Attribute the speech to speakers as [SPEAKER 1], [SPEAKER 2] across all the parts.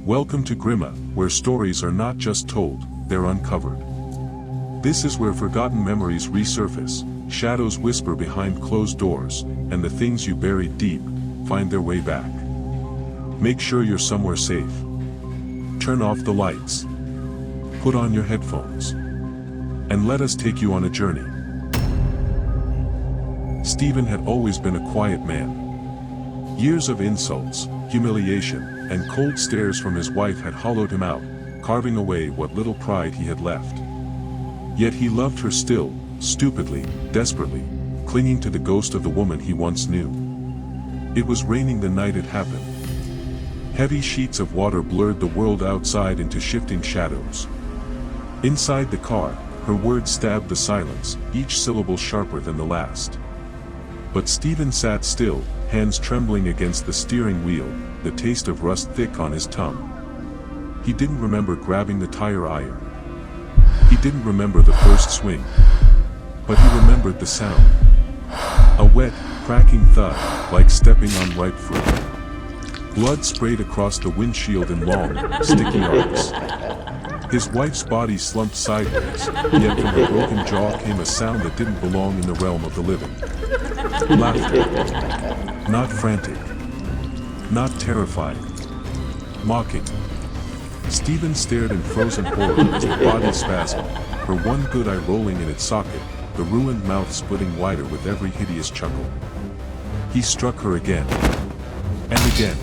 [SPEAKER 1] Welcome to Grima, where stories are not just told, they're uncovered. This is where forgotten memories resurface, shadows whisper behind closed doors, and the things you buried deep find their way back. Make sure you're somewhere safe. Turn off the lights. Put on your headphones. And let us take you on a journey. Stephen had always been a quiet man. Years of insults, humiliation, and cold stares from his wife had hollowed him out, carving away what little pride he had left. Yet he loved her still, stupidly, desperately, clinging to the ghost of the woman he once knew. It was raining the night it happened. Heavy sheets of water blurred the world outside into shifting shadows. Inside the car, her words stabbed the silence, each syllable sharper than the last. But Stephen sat still, hands trembling against the steering wheel, the taste of rust thick on his tongue. He didn't remember grabbing the tire iron. He didn't remember the first swing. But he remembered the sound. A wet, cracking thud, like stepping on ripe fruit. Blood sprayed across the windshield in long, sticky arcs. His wife's body slumped sideways, yet from her broken jaw came a sound that didn't belong in the realm of the living. Laughter. Not frantic. Not terrified. Mocking. Stephen stared in frozen horror as the body spasmed, her one good eye rolling in its socket, the ruined mouth splitting wider with every hideous chuckle. He struck her again. And again.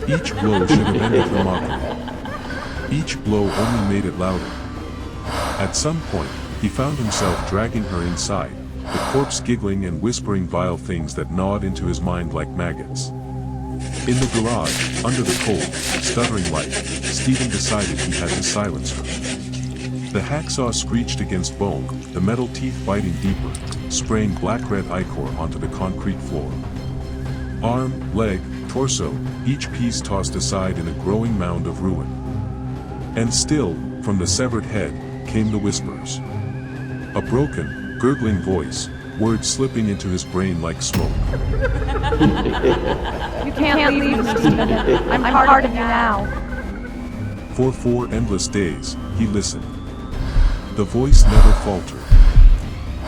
[SPEAKER 1] Each blow should have ended her mockery. Each blow only made it louder. At some point, he found himself dragging her inside, the corpse giggling and whispering vile things that gnawed into his mind like maggots. In the garage, under the cold, stuttering light, Stephen decided he had to silence her. The hacksaw screeched against bone, the metal teeth biting deeper, spraying black-red ichor onto the concrete floor. Arm, leg, torso, each piece tossed aside in a growing mound of ruin. And still, from the severed head, came the whispers. A broken, gurgling voice, words slipping into his brain like smoke.
[SPEAKER 2] You can't leave me, Stephen. I'm part of you now.
[SPEAKER 1] For 4 endless days, he listened. The voice never faltered.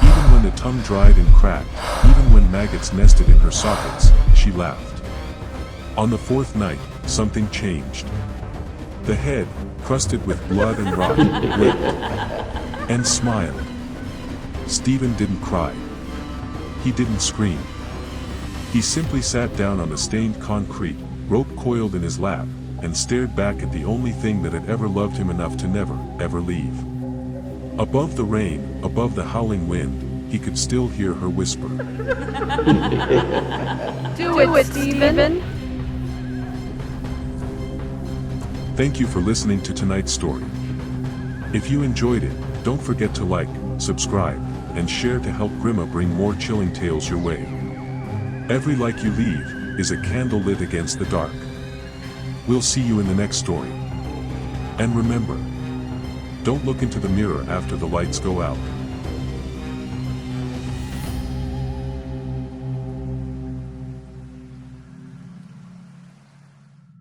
[SPEAKER 1] Even when the tongue dried and cracked, even when maggots nested in her sockets, she laughed. On the 4th night, something changed. The head, crusted with blood and rot, blinked and smiled. Stephen didn't cry. He didn't scream. He simply sat down on the stained concrete, rope coiled in his lap, and stared back at the only thing that had ever loved him enough to never, ever leave. Above the rain, above the howling wind, he could still hear her whisper.
[SPEAKER 2] Do it, Stephen.
[SPEAKER 1] Thank you for listening to tonight's story. If you enjoyed it, don't forget to like, subscribe, and share to help Grima bring more chilling tales your way. Every like you leave is a candle lit against the dark. We'll see you in the next story. And remember, don't look into the mirror after the lights go out.